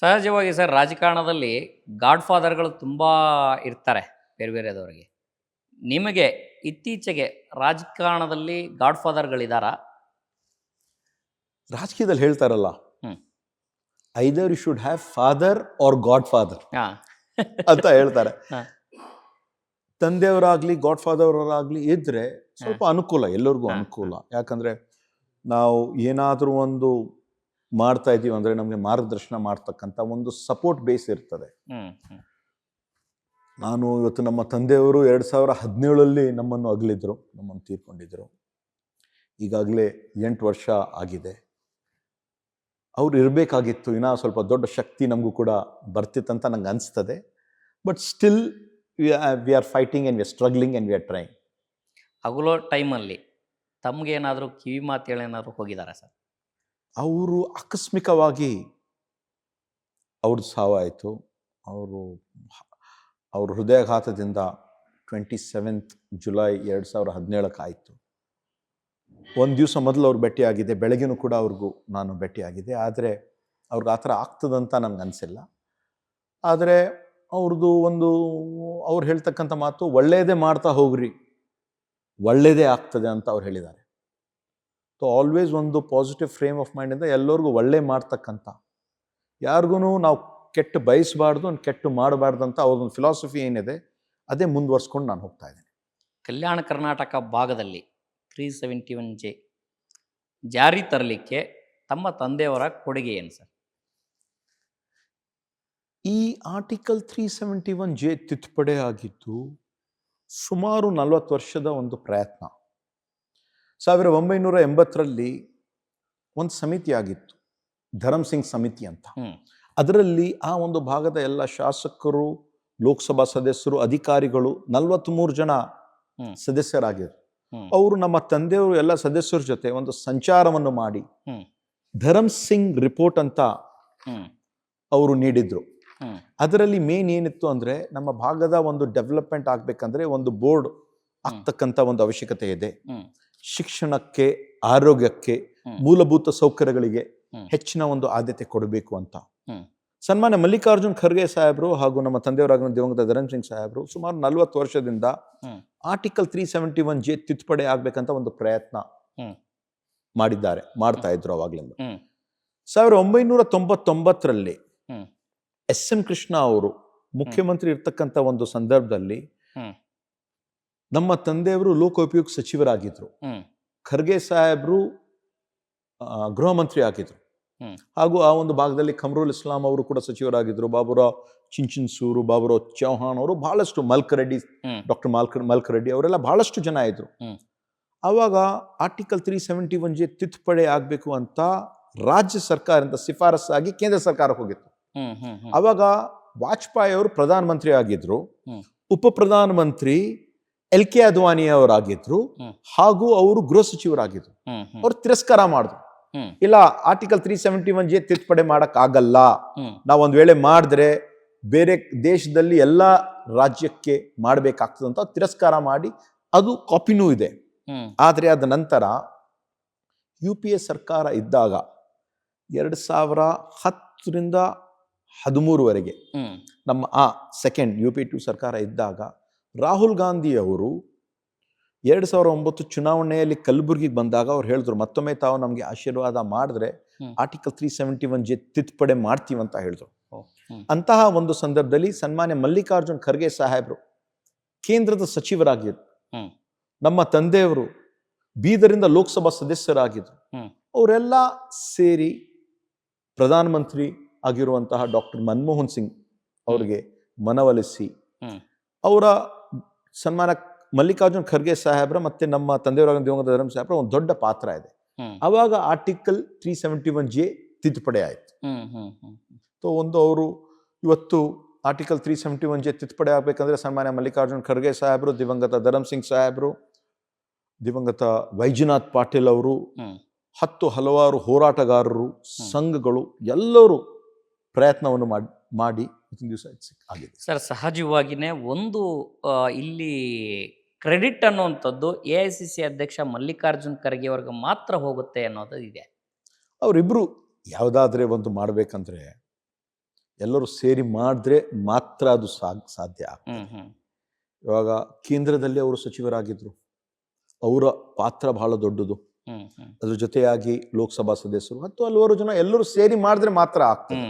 ಸಹಜವಾಗಿ ಸರ್ ರಾಜಕಾರಣದಲ್ಲಿ ಗಾಡ್ ಫಾದರ್‌ಗಳು ತುಂಬಾ ಇರ್ತಾರೆ ಬೇರೆ ಬೇರೆದವರಿಗೆ. ನಿಮಗೆ ಇತ್ತೀಚೆಗೆ ರಾಜಕಾರಣದಲ್ಲಿ ಗಾಡ್ ಫಾದರ್‌ಗಳಿದ್ದಾರಾ? ರಾಜಕೀಯದಲ್ಲಿ ಹೇಳ್ತಾರಲ್ಲ, hmm. Either you should have father or godfather ಹಾಂ. ಅಂತ ಹೇಳ್ತಾರೆ. ಹಾಂ. ತಂದೆಯವರಾಗ್ಲಿ ಗಾಡ್ ಫಾದರ್ ಅವರಾಗ್ಲಿ ಇದ್ರೆ ಸ್ವಲ್ಪ ಅನುಕೂಲ, ಎಲ್ಲರಿಗೂ ಅನುಕೂಲ. ಯಾಕಂದ್ರೆ ನಾವು ಏನಾದರೂ ಒಂದು ಮಾಡ್ತಾ ಇದೀವಿ ಅಂದ್ರೆ ನಮಗೆ ಮಾರ್ಗದರ್ಶನ ಮಾಡ್ತಕ್ಕಂಥ ಒಂದು ಸಪೋರ್ಟ್ ಬೇಸ್ ಇರ್ತದೆ. ನಾನು ಇವತ್ತು ನಮ್ಮ ತಂದೆಯವರು 2017 ನಮ್ಮನ್ನು ಅಗಲಿದ್ರು, ನಮ್ಮನ್ನು ತೀರ್ಕೊಂಡಿದ್ರು. ಈಗಾಗಲೇ 8 ವರ್ಷ ಆಗಿದೆ. ಅವ್ರು ಇರಬೇಕಾಗಿತ್ತು, ಇನ್ನೂ ಸ್ವಲ್ಪ ದೊಡ್ಡ ಶಕ್ತಿ ನಮಗೂ ಕೂಡ ಬರ್ತಿತ್ತಂತ ನಂಗೆ ಅನಿಸ್ತದೆ. But still we are fighting and we are struggling and we are trying. ಅಗಲೋ ಟೈಮಲ್ಲಿ ತಮಗೇನಾದರೂ ಕಿವಿ ಮಾತೇಳೇನಾದ್ರು ಹೋಗಿದ್ದಾರಾ ಸರ್? ಅವರು ಆಕಸ್ಮಿಕವಾಗಿ ಅವ್ರದ್ದು ಸಾವಾಯಿತು. ಅವ್ರ ಹೃದಯಾಘಾತದಿಂದ 27 ಜುಲೈ 2017 ಆಯಿತು. ಒಂದು ದಿವಸ ಮೊದಲು ಅವ್ರು ಭೇಟಿಯಾಗಿದೆ, ಬೆಳಗ್ಗೆನೂ ಕೂಡ ಅವ್ರಿಗೂ ನಾನು ಭೇಟಿಯಾಗಿದೆ. ಆದರೆ ಅವ್ರಿಗೆ ಆ ಥರ ಆಗ್ತದಂತ ನನಗೆ ಅನಿಸಿಲ್ಲ. ಆದರೆ ಅವ್ರದ್ದು ಅವ್ರು ಹೇಳ್ತಕ್ಕಂಥ ಮಾತು, ಒಳ್ಳೆಯದೇ ಮಾಡ್ತಾ ಹೋಗ್ರಿ, ಒಳ್ಳೆಯದೇ ಆಗ್ತದೆ ಅಂತ ಅವ್ರು ಹೇಳಿದ್ದಾರೆ. ಸೊ ಆಲ್ವೇಸ್ ಒಂದು ಪಾಸಿಟಿವ್ ಫ್ರೇಮ್ ಆಫ್ ಮೈಂಡಿಂದ ಎಲ್ಲರಿಗೂ ಒಳ್ಳೆ ಮಾಡ್ತಕ್ಕಂಥ, ಯಾರಿಗೂ ನಾವು ಕೆಟ್ಟು ಬಯಸಬಾರ್ದು, ಕೆಟ್ಟು ಮಾಡಬಾರ್ದು ಅಂತ ಅವ್ರದ್ದೊಂದು ಫಿಲಾಸಫಿ ಏನಿದೆ ಅದೇ ಮುಂದುವರ್ಸ್ಕೊಂಡು ನಾನು ಹೋಗ್ತಾ ಇದ್ದೇನೆ. ಕಲ್ಯಾಣ ಕರ್ನಾಟಕ ಭಾಗದಲ್ಲಿ 371J ಜಾರಿ ತರಲಿಕ್ಕೆ ತಮ್ಮ ತಂದೆಯವರ ಕೊಡುಗೆ ಏನು ಸರ್? ಈ ಆರ್ಟಿಕಲ್ 371J ತಿದ್ದುಪಡಿ ಆಗಿದ್ದು ಸುಮಾರು 40 ವರ್ಷದ ಒಂದು ಪ್ರಯತ್ನ. 1980ರಲ್ಲಿ ಒಂದು ಸಮಿತಿ ಆಗಿತ್ತು, ಧರಮ್ ಸಿಂಗ್ ಸಮಿತಿ ಅಂತ. ಅದರಲ್ಲಿ ಆ ಒಂದು ಭಾಗದ ಎಲ್ಲ ಶಾಸಕರು, ಲೋಕಸಭಾ ಸದಸ್ಯರು, ಅಧಿಕಾರಿಗಳು 43 ಜನ ಸದಸ್ಯರಾಗಿದ್ರು. ಅವರು ನಮ್ಮ ತಂದೆಯವರು ಎಲ್ಲ ಸದಸ್ಯರ ಜೊತೆ ಒಂದು ಸಂಚಾರವನ್ನು ಮಾಡಿ ಧರಮ್ ಸಿಂಗ್ ರಿಪೋರ್ಟ್ ಅಂತ ಅವರು ನೀಡಿದ್ರು. ಅದರಲ್ಲಿ ಮೇನ್ ಏನಿತ್ತು ಅಂದ್ರೆ, ನಮ್ಮ ಭಾಗದ ಒಂದು ಡೆವಲಪ್ಮೆಂಟ್ ಆಗ್ಬೇಕಂದ್ರೆ ಒಂದು ಬೋರ್ಡ್ ಆಗ್ತಕ್ಕಂಥ ಒಂದು ಅವಶ್ಯಕತೆ ಇದೆ. ಶಿಕ್ಷಣಕ್ಕೆ, ಆರೋಗ್ಯಕ್ಕೆ, ಮೂಲಭೂತ ಸೌಕರ್ಯಗಳಿಗೆ ಹೆಚ್ಚಿನ ಒಂದು ಆದ್ಯತೆ ಕೊಡಬೇಕು ಅಂತ ಸನ್ಮಾನ್ಯ ಮಲ್ಲಿಕಾರ್ಜುನ್ ಖರ್ಗೆ ಸಾಹೇಬರು ಹಾಗೂ ನಮ್ಮ ತಂದೆಯವರಾಗಿರುವ ದಿವಂಗತ ಧರಮ್ ಸಿಂಗ್ ಸಾಹೇಬರು ಸುಮಾರು 40 ವರ್ಷದಿಂದ ಆರ್ಟಿಕಲ್ 371J ತಿದ್ದುಪಡಿ ಆಗ್ಬೇಕಂತ ಒಂದು ಪ್ರಯತ್ನ ಮಾಡ್ತಾ ಇದ್ರು ಅವಾಗ್ಲಿಂದ. 1999ರಲ್ಲಿ SM ಕೃಷ್ಣ ಅವರು ಮುಖ್ಯಮಂತ್ರಿ ಇರ್ತಕ್ಕಂಥ ಒಂದು ಸಂದರ್ಭದಲ್ಲಿ ನಮ್ಮ ತಂದೆಯವರು ಲೋಕೋಪಯೋಗಿ ಸಚಿವರಾಗಿದ್ರು, ಖರ್ಗೆ ಸಾಹೇಬರು ಗೃಹ ಮಂತ್ರಿ ಆಗಿದ್ರು, ಹಾಗೂ ಆ ಒಂದು ಭಾಗದಲ್ಲಿ ಖಮ್ರುಲ್ ಇಸ್ಲಾಂ ಅವರು ಕೂಡ ಸಚಿವರಾಗಿದ್ರು, ಬಾಬುರಾವ್ ಚಿಂಚಿನ್ಸೂರು, ಬಾಬುರಾವ್ ಚೌಹಾಣ್ ಅವರು, ಬಹಳಷ್ಟು ಮಲ್ಕರೆಡ್ಡಿ, ಡಾಕ್ಟರ್ ಮಲ್ಕರೆಡ್ಡಿ ಅವರೆಲ್ಲ ಬಹಳಷ್ಟು ಜನ ಇದ್ರು. ಆವಾಗ ಆರ್ಟಿಕಲ್ 371J ತಿದ್ದುಪಡಿ ಆಗ್ಬೇಕು ಅಂತ ರಾಜ್ಯ ಸರ್ಕಾರದಿಂದ ಶಿಫಾರಸ್ಸಾಗಿ ಕೇಂದ್ರ ಸರ್ಕಾರಕ್ಕೆ ಹೋಗಿತ್ತು. ಅವಾಗ ವಾಜಪೇಯಿ ಅವರು ಪ್ರಧಾನ ಮಂತ್ರಿ ಆಗಿದ್ರು, ಉಪ ಪ್ರಧಾನ ಮಂತ್ರಿ LK ಅದ್ವಾನಿ ಅವರಾಗಿದ್ರು, ಹಾಗೂ ಅವರು ಗೃಹ ಸಚಿವರಾಗಿದ್ರು. ಅವ್ರು ತಿರಸ್ಕಾರ ಮಾಡಿದ್ರು, ಇಲ್ಲ ಆರ್ಟಿಕಲ್ 371J ತಿದ್ದುಪಡಿ ಮಾಡಕ್ ಆಗಲ್ಲ, ನಾವೊಂದ್ ವೇಳೆ ಮಾಡಿದ್ರೆ ಬೇರೆ ದೇಶದಲ್ಲಿ ಎಲ್ಲ ರಾಜ್ಯಕ್ಕೆ ಮಾಡ್ಬೇಕಾಗ್ತದಂತ ತಿರಸ್ಕಾರ ಮಾಡಿ, ಅದು ಕಾಪಿನೂ ಇದೆ. ಆದ್ರೆ ಅದ ನಂತರ UPA ಸರ್ಕಾರ ಇದ್ದಾಗ 2010ರಿಂದ 13ವರೆಗೆ ನಮ್ಮ ಸೆಕೆಂಡ್ UPA 2 ಸರ್ಕಾರ ಇದ್ದಾಗ ರಾಹುಲ್ ಗಾಂಧಿ ಅವರು 2009 ಚುನಾವಣೆಯಲ್ಲಿ ಕಲಬುರಗಿಗೆ ಬಂದಾಗ ಅವ್ರು ಹೇಳಿದ್ರು, ಮತ್ತೊಮ್ಮೆ ತಾವು ನಮ್ಗೆ ಆಶೀರ್ವಾದ ಮಾಡಿದ್ರೆ ಆರ್ಟಿಕಲ್ 371J ತಿದ್ದುಪಡಿ ಮಾಡ್ತೀವಿ ಅಂತ ಹೇಳಿದ್ರು. ಅಂತಹ ಒಂದು ಸಂದರ್ಭದಲ್ಲಿ ಸನ್ಮಾನ್ಯ ಮಲ್ಲಿಕಾರ್ಜುನ್ ಖರ್ಗೆ ಸಾಹೇಬರು ಕೇಂದ್ರದ ಸಚಿವರಾಗಿದ್ರು, ನಮ್ಮ ತಂದೆಯವರು ಬೀದರಿಂದ ಲೋಕಸಭಾ ಸದಸ್ಯರಾಗಿದ್ರು. ಅವರೆಲ್ಲ ಸೇರಿ ಪ್ರಧಾನಮಂತ್ರಿ ಆಗಿರುವಂತಹ ಡಾಕ್ಟರ್ ಮನಮೋಹನ್ ಸಿಂಗ್ ಅವರಿಗೆ ಮನವೊಲಿಸಿ, ಅವರ ಸನ್ಮಾನ ಮಲ್ಲಿಕಾರ್ಜುನ್ ಖರ್ಗೆ ಸಾಹೇಬ್ರ ಮತ್ತೆ ನಮ್ಮ ತಂದೆಯವರಾಗ ದಿವಂಗತ ಧರಮ್ ಸಾಹೇಬ್ರ ಒಂದು ದೊಡ್ಡ ಪಾತ್ರ ಇದೆ. ಅವಾಗ ಆರ್ಟಿಕಲ್ 371J ತಿದ್ದುಪಡಿ ಆಯ್ತು. ಅವರು ಇವತ್ತು ಆರ್ಟಿಕಲ್ 371J ತಿದ್ದುಪಡಿ ಆಗ್ಬೇಕಂದ್ರೆ ಸನ್ಮಾನ್ಯ ಮಲ್ಲಿಕಾರ್ಜುನ್ ಖರ್ಗೆ ಸಾಹೇಬ್ರು, ದಿವಂಗತ ಧರಮ್ ಸಿಂಗ್ ಸಾಹೇಬ್ರು, ದಿವಂಗತ ವೈಜನಾಥ್ ಪಾಟೀಲ್ ಅವರು, ಹಲವಾರು ಹೋರಾಟಗಾರರು, ಸಂಘಗಳು ಎಲ್ಲರೂ ಪ್ರಯತ್ನವನ್ನು ಮಾಡಿ ದಿವಸ ಆಗಿದೆ. ಸರ್, ಸಹಜವಾಗಿನೇ ಒಂದು ಇಲ್ಲಿ ಕ್ರೆಡಿಟ್ ಅನ್ನುವಂಥದ್ದು AICC ಅಧ್ಯಕ್ಷ ಮಲ್ಲಿಕಾರ್ಜುನ್ ಖರ್ಗೆ ಅವ್ರಿಗೆ ಮಾತ್ರ ಹೋಗುತ್ತೆ ಅನ್ನೋದು ಇದೆ. ಅವರಿಬ್ರು ಯಾವುದಾದ್ರೆ ಒಂದು ಮಾಡಬೇಕಂದ್ರೆ ಎಲ್ಲರೂ ಸೇರಿ ಮಾಡಿದ್ರೆ ಮಾತ್ರ ಅದು ಸಾಧ್ಯ. ಇವಾಗ ಕೇಂದ್ರದಲ್ಲಿ ಅವರು ಸಚಿವರಾಗಿದ್ರು, ಅವರ ಪಾತ್ರ ಬಹಳ ದೊಡ್ಡದು. ಅದ್ರ ಜೊತೆಯಾಗಿ ಲೋಕಸಭಾ ಸದಸ್ಯರು ಮತ್ತು ಹಲವಾರು ಜನ ಎಲ್ಲರೂ ಸೇರಿ ಮಾಡಿದ್ರೆ ಮಾತ್ರ ಆಗ್ತದೆ.